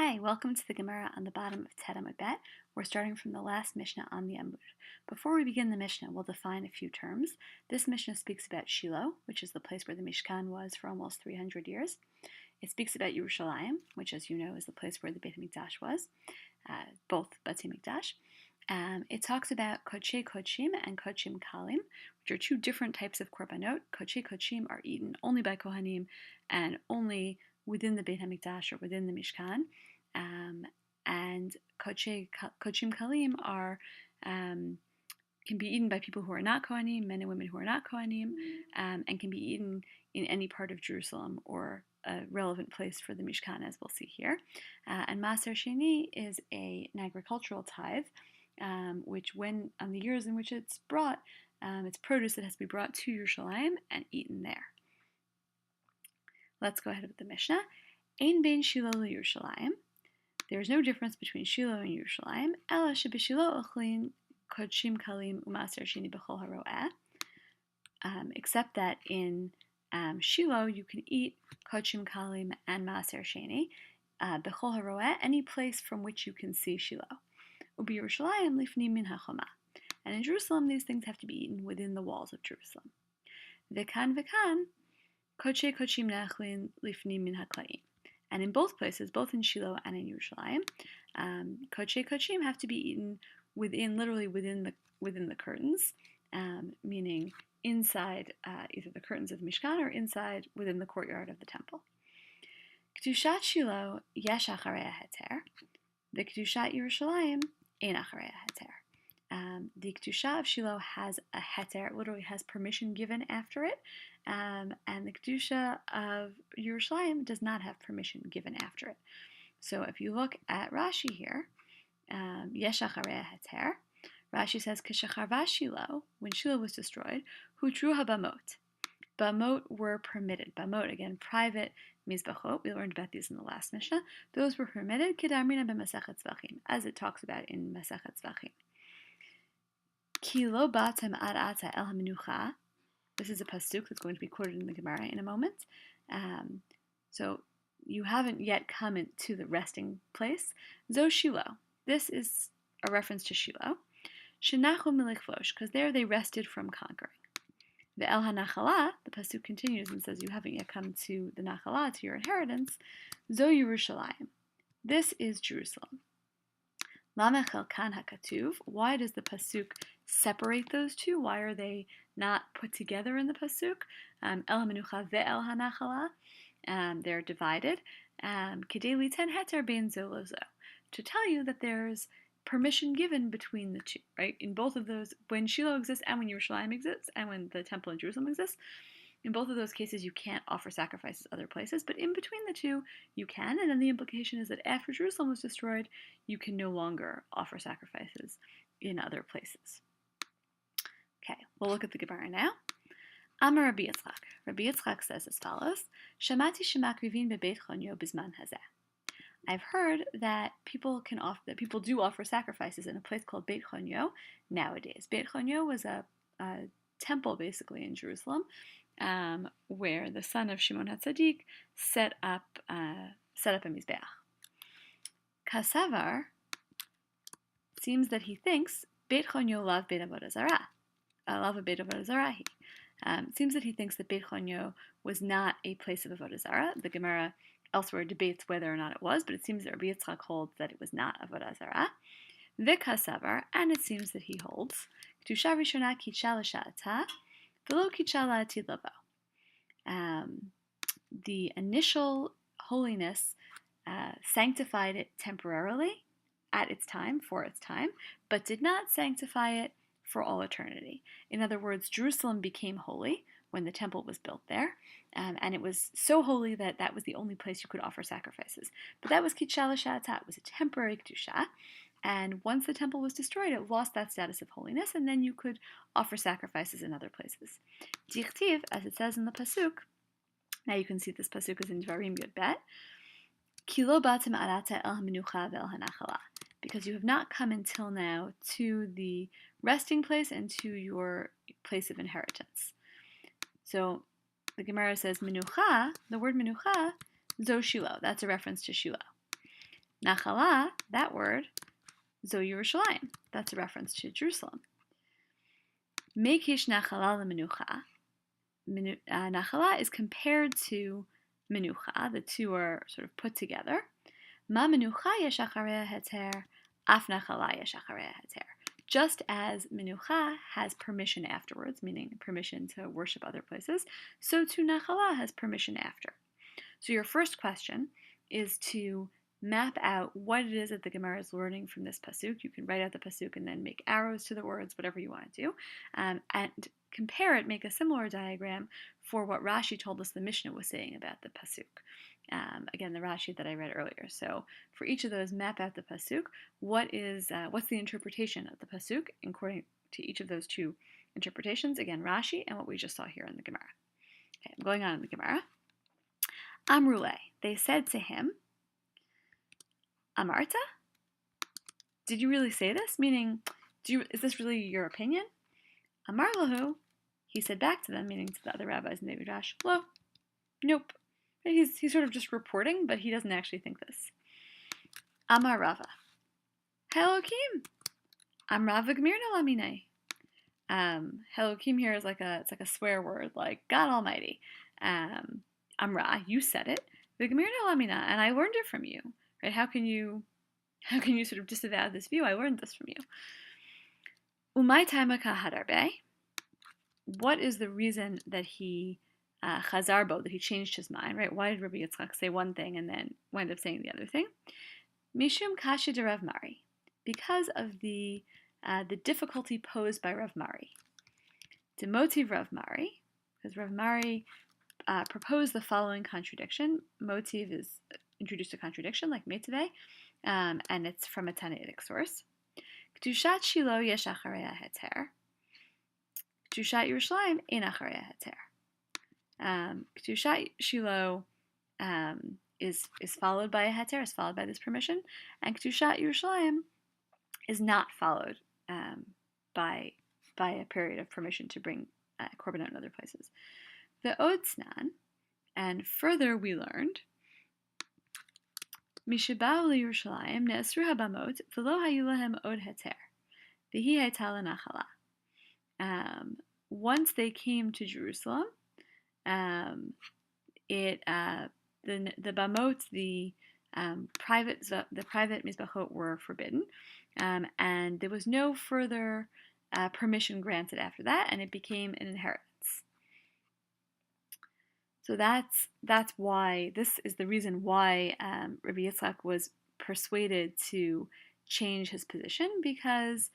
Hi, welcome to the Gemara on the bottom of Tet Amud Bet. We're starting from the last Mishnah on the Amud. Before we begin the Mishnah, we'll define a few terms. This Mishnah speaks about Shiloh, which is the place where the Mishkan was for almost 300 years. It speaks about Yerushalayim, which, as you know, is the place where the Beit HaMikdash was, both Batei Mikdash. It talks about Kodshe Kodshim and Kodshim Kalim, which are two different types of korbanot. Kodshe Kodshim are eaten only by Kohanim and only within the Beit HaMikdash or within the Mishkan. And Kodshim Kalim are can be eaten by people who are not Kohanim, men and women who are not Kohanim, and can be eaten in any part of Jerusalem or a relevant place for the Mishkan, as we'll see here. And Maser Sheni is an agricultural tithe, which when on the years in which it's brought, it's produce that has to be brought to Yerushalayim and eaten there. Let's go ahead with the Mishnah. Ein bein Shiloh Yerushalayim. There is no difference between Shiloh and Yerushalayim. Ela shebeshiloh ochlin kodshim kalim umaser sheni b'chol haroeh. Except that in Shiloh you can eat kodshim kalim and maser sheni b'chol haroeh, any place from which you can see Shiloh. Ubi Yerushalayim lifnim min hachoma. And in Jerusalem, these things have to be eaten within the walls of Jerusalem. V'kan kodshe kodshim nachlin lifnim min haklaim. And in both places, both in Shiloh and in Yerushalayim, kodshe kodshim have to be eaten literally within the curtains, meaning inside either the curtains of Mishkan or inside within the courtyard of the temple. Kedushat Shiloh yesh acharei heter, v'kedushat Yerushalayim ein acharei heter. The kedusha of Shiloh has a heter, it literally has permission given after it, and the kedusha of Yerushalayim does not have permission given after it. So if you look at Rashi here, yesh acharei heter, Rashi says, K'shecharva Shiloh, when Shiloh was destroyed, hutru habamot. Bamot were permitted. Bamot, again, private mizbachot. We learned about these in the last Mishnah. Those were permitted, Kedarmina b'Masechet Zvachim, as it talks about in Masechet Zvachim. Ki lo batem ad ata el hamenucha. This is a pasuk that's going to be quoted in the Gemara in a moment. So you haven't yet come into the resting place. Zo Shiloh. This is a reference to Shiloh. Shenachu milichvosh, because there they rested from conquering. The El HaNachala, the pasuk continues and says, you haven't yet come to the Nachala, to your inheritance. Zo Yerushalayim. This is Jerusalem. Lamechel kan hakatuv. Why does the pasuk separate those two? Why are they not put together in the pasuk? El HaMenucha ve'el HaNachala. They're divided. Kedei liten heter bein zo lo zo. To tell you that there's permission given between the two, right? In both of those, when Shiloh exists and when Yerushalayim exists and when the temple in Jerusalem exists, in both of those cases you can't offer sacrifices other places, but in between the two you can, and then the implication is that after Jerusalem was destroyed, you can no longer offer sacrifices in other places. Okay, we'll look at the Gemara now. Amar Rabbi Yitzchak. Rabbi Yitzchak says as follows, Shamati shemakrivin bebeit chonyo bizman hazeh. I've heard that people do offer sacrifices in a place called Beit Chonyo nowadays. Beit Chonyo was a temple basically in Jerusalem, where the son of Shimon HaTzadik set up a mizbeach. Kasavar seems that he thinks Beit Chonyo lav Beit Avodah Zarah, lav Beit Avodah Zarah. It seems that he thinks that Beit Chonyo was not a place of Avodah Zarah. The Gemara elsewhere debates whether or not it was, but it seems that Rabbi Yitzchak holds that it was not Avodah Zarah. V'kasavar, and it seems that he holds Kedusha Rishona kitcha l'sha'ata v'lo kitcha la'atid lavo. The initial holiness sanctified it temporarily at its time, for its time, but did not sanctify it for all eternity. In other words, Jerusalem became holy when the temple was built there, and it was so holy that was the only place you could offer sacrifices. But that was kitcha l'sha'ata, it was a temporary kedusha, and once the temple was destroyed, it lost that status of holiness, and then you could offer sacrifices in other places. Dichtiv, as it says in the pasuk, now you can see this pasuk is in Dvarim Yud Bet, Ki lo batem ad ata el hamenucha ve'el hanachala, because you have not come until now to the resting place and to your place of inheritance. So the Gemara says menucha, the word menucha, zo Shiloh. That's a reference to Shiloh. Nachala, that word, Zo Yerushalayim. That's a reference to Jerusalem. Mekish Nachala lemenucha. Nachala is compared to menucha. The two are sort of put together. Ma menucha yesh acharei heter, af nachala yesh acharei heter. Just as menucha has permission afterwards, meaning permission to worship other places, so too nachala has permission after. So your first question is to map out what it is that the Gemara is learning from this pasuk. You can write out the pasuk and then make arrows to the words, whatever you want to do, and compare it, make a similar diagram for what Rashi told us the Mishnah was saying about the pasuk. Again, the Rashi that I read earlier. So for each of those, map out the pasuk. What's the interpretation of the pasuk according to each of those two interpretations? Again, Rashi and what we just saw here in the Gemara. Okay, I'm going on in the Gemara. Amrule, they said to him, Amarta? Did you really say this? Meaning, is this really your opinion? Amar lahu, he said back to them, meaning to the other rabbis in the Midrash, lo, nope. He's sort of just reporting, but he doesn't actually think this. Amar Rava, Helokim, Amrava Gmirna Lamine. Helokim here is like a swear word, like God Almighty. Amra, you said it. V'Gmirna Lamina, and I learned it from you. Right? How can you sort of disavow this view? I learned this from you. Umay taimaka hadarbe. What is the reason that he chazarbo, that he changed his mind? Right? Why did Rabbi Yitzchak say one thing and then wind up saying the other thing? Mishum kasha de Rav Mari, because of the difficulty posed by Rav Mari. Demotiv Rav Mari, because Rav Mari proposed the following contradiction. Motiv is introduced a contradiction, like Meitve, and it's from a Tannaitic source. Kedushat Shiloh yesh acharei heter. Kedushat Yerushalayim ein acharei heter. Kedushat Shiloh is followed by a heter, is followed by this permission, and Kedushat Yerushalayim is not followed by a period of permission to bring korbanot in other places. The Odsnan, and further we learned, Mishabau LeYerushalayim ne'asru habamot v'lo hayu lahem od heter v'hi hayta lenachala. Once they came to Jerusalem, the bamot, the private mizbachot were forbidden, and there was no further permission granted after that, and it became an inheritance. So that's why, this is the reason why Rabbi Yitzchak was persuaded to change his position, because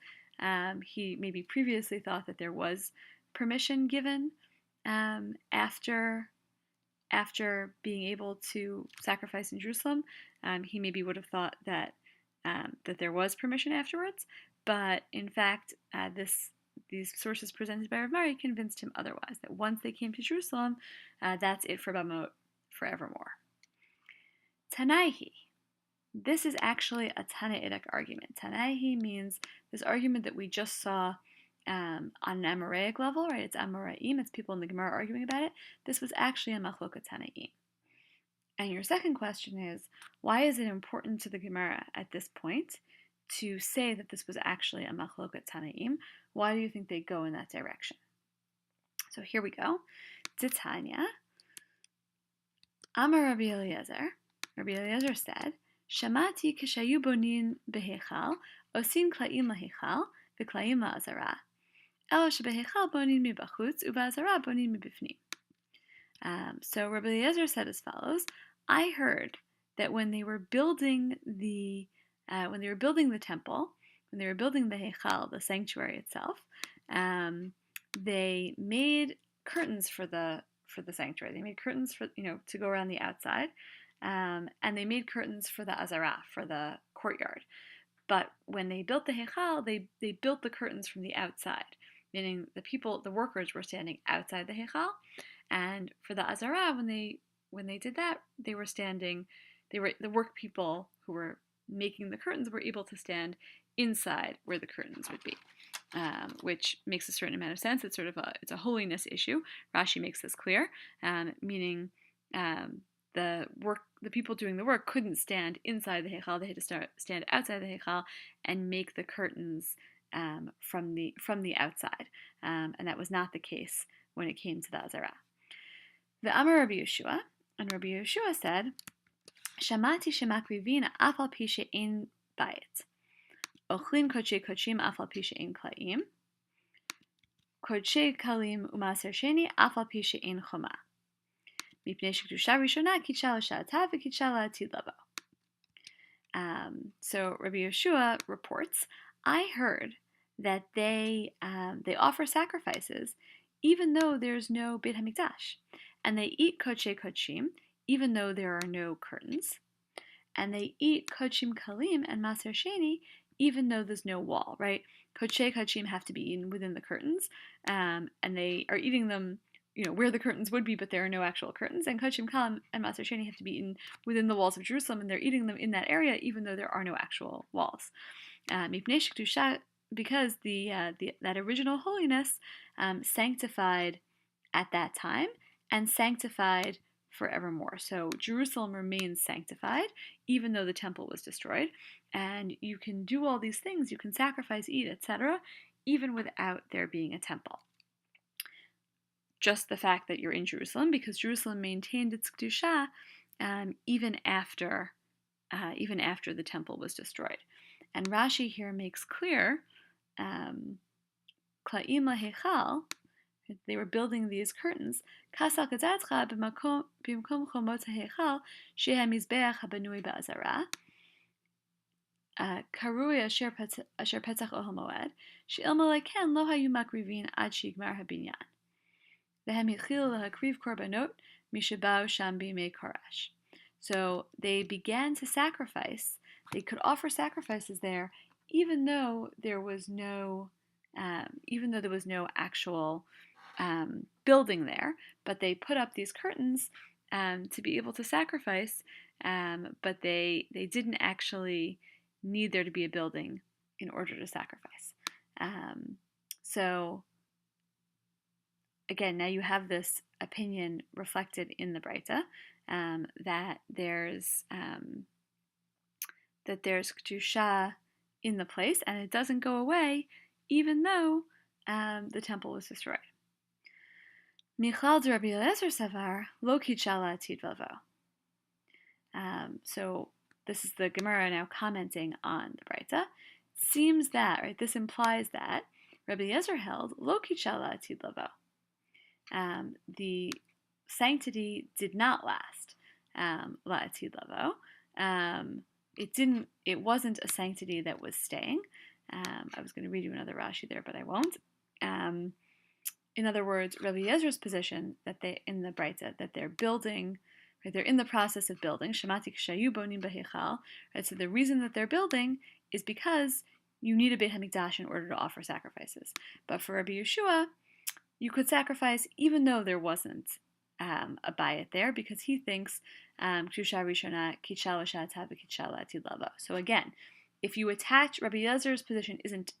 he maybe previously thought that there was permission given after being able to sacrifice in Jerusalem. He maybe would have thought that there was permission afterwards, but in fact these sources presented by Rav Mari convinced him otherwise, that once they came to Jerusalem, that's it for Bamot forevermore. Tanaihi. This is actually a Tannaitic argument. Tanaihi means this argument that we just saw on an Amoraic level, right? It's Amoraim, it's people in the Gemara arguing about it. This was actually a Machloka Tanaim. And your second question is, why is it important to the Gemara at this point to say that this was actually a Machloka Tanaim? Why do you think they go in that direction? So here we go. Titania. Amar Rabbi Eliezer. Rabbi Eliezer said, Shamati kishayu bonin behechal, osin klaim lahechal, v'klaim la'azara. Elo shebehechal bonin mibachutz, uba'azara bonin mibifnim. So Rabbi Eliezer said as follows: I heard that when they were building the temple, when they were building the Heichal, the sanctuary itself, they made curtains for the sanctuary. They made curtains for to go around the outside, and they made curtains for the Azara, for the courtyard. But when they built the Heichal, they built the curtains from the outside, meaning the workers were standing outside the Heichal, and for the Azara, when they did that, the work people who were making the curtains were able to stand inside where the curtains would be, which makes a certain amount of sense. It's a holiness issue. Rashi makes this clear, meaning the people doing the work couldn't stand inside the heichal; they had to stand outside the heichal and make the curtains from the outside, and that was not the case when it came to the azara. The Amar Rabbi Yeshua, and Rabbi Yeshua said, "Shamati shemakrivin af al pi she'ein bayit, ochlin kodshei kodshim af al pi she'ein klaim, kodshei kalim umaser sheni af al pi she'ein choma, mipnei shekdusha rishona kitcha l'sha'ata v'kitcha la'atid lavo." So Rabbi Yeshua reports, I heard that they offer sacrifices even though there's no Beit HaMikdash, and they eat kodshei kodshim even though there are no curtains, and they eat kodshim kalim and maser sheni even though there's no wall. Right? Kodshei kodshim have to be eaten within the curtains, and they are eating them, where the curtains would be, but there are no actual curtains. And kodshim kalim and maser sheni have to be eaten within the walls of Jerusalem, and they're eating them in that area, even though there are no actual walls. Because that original holiness sanctified at that time and sanctified forevermore. So Jerusalem remains sanctified, even though the temple was destroyed. And you can do all these things, you can sacrifice, eat, etc., even without there being a temple. Just the fact that you're in Jerusalem, because Jerusalem maintained its kedusha even after the temple was destroyed. And Rashi here makes clear, Kla'im lahechal, they were building these curtains. Kasal kazatzcha b'mkom chomot hahechal shehem mizbeach habanui ba'azara. Karui asher petzach ohel moed she'ilma leken lo hayu makrivin ad shigmar habinyan. Vehem yichilu lahakriv korbanot mishabau sham b'mei korash. So they began to sacrifice. They could offer sacrifices there, even though there was no actual building there. But they put up these curtains to be able to sacrifice. But they didn't actually need there to be a building in order to sacrifice. So again, now you have this opinion reflected in the Breita, that there's kedusha in the place, and it doesn't go away, even though the temple was destroyed. Michal de Rabbi Eliezer Savar lo kitcha la'atid lavo. So this is the Gemara now commenting on the Breita. Seems that, right? This implies that Rabbi Eliezer held lo kitcha la'atid lavo. The sanctity did not last. La'atid lavo. It wasn't a sanctity that was staying. I was going to read you another Rashi there, but I won't. In other words, Rabbi Yezer's position that in the Breita, that they're building, right, they're in the process of building, Shemati kshayu bonim b'heichal, right, so the reason that they're building is because you need a Beit HaMikdash in order to offer sacrifices. But for Rabbi Yeshua, you could sacrifice even though there wasn't a bayit there, because he thinks kedusha rishona kitcha l'sha'ata v'kitcha la'atid lavo. So again, if you attach, Rabbi Yezer's position isn't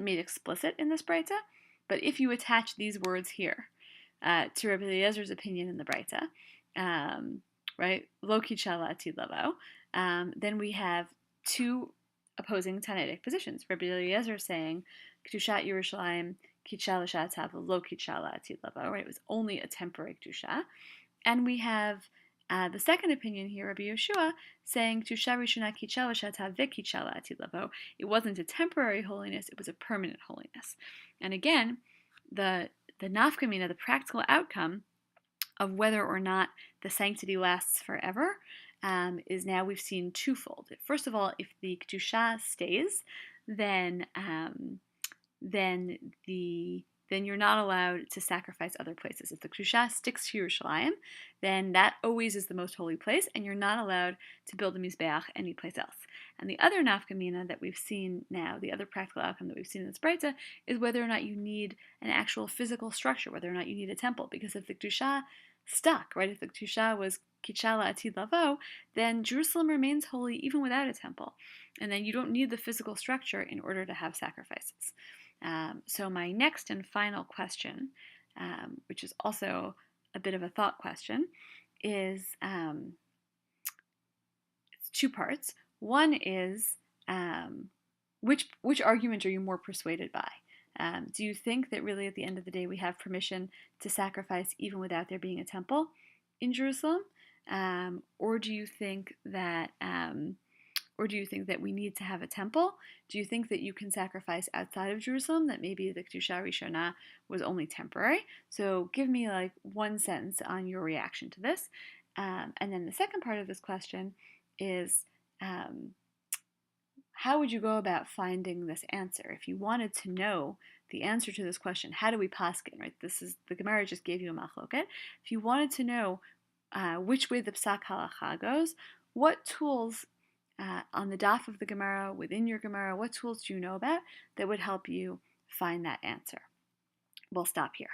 made explicit in this Breita, but if you attach these words here to Rabbi Yezer's opinion in the Breita, right, lo kitcha la'atid lavo, then we have two opposing Tannaitic positions. Rabbi Yezer saying kedushat Yerushalayim kitcha l'sha'ata v'lo kitcha la'atid lavo, right? It was only a temporary kedusha, and we have the second opinion here, Rabbi Yeshua, saying kedusha rishona kitcha l'sha'ata v'kitcha la'atid lavo. It wasn't a temporary holiness; it was a permanent holiness. And again, the nafkamina, the practical outcome of whether or not the sanctity lasts forever, is now we've seen twofold. First of all, if the kedusha stays, then you're not allowed to sacrifice other places. If the kedusha sticks to Yerushalayim, then that always is the most holy place, and you're not allowed to build a mizbeach anyplace else. And the other nafkamina that we've seen now, the other practical outcome that we've seen in this Breita, is whether or not you need an actual physical structure, whether or not you need a temple. Because if the kedusha stuck, right, if the kedusha was kitcha la'atid lavo, then Jerusalem remains holy even without a temple. And then you don't need the physical structure in order to have sacrifices. So my next and final question, which is also a bit of a thought question, is it's two parts. One is which argument are you more persuaded by? Do you think that really at the end of the day we have permission to sacrifice even without there being a temple in Jerusalem? Or do you think that we need to have a temple? Do you think that you can sacrifice outside of Jerusalem, that maybe the Kedusha Rishona was only temporary? So give me like one sentence on your reaction to this. And then the second part of this question is, how would you go about finding this answer? If you wanted to know the answer to this question, how do we paskin, right? This is, the Gemara just gave you a machloket. If you wanted to know which way the psak halacha goes, what tools on the daf of the Gemara, within your Gemara, what tools do you know about that would help you find that answer? We'll stop here.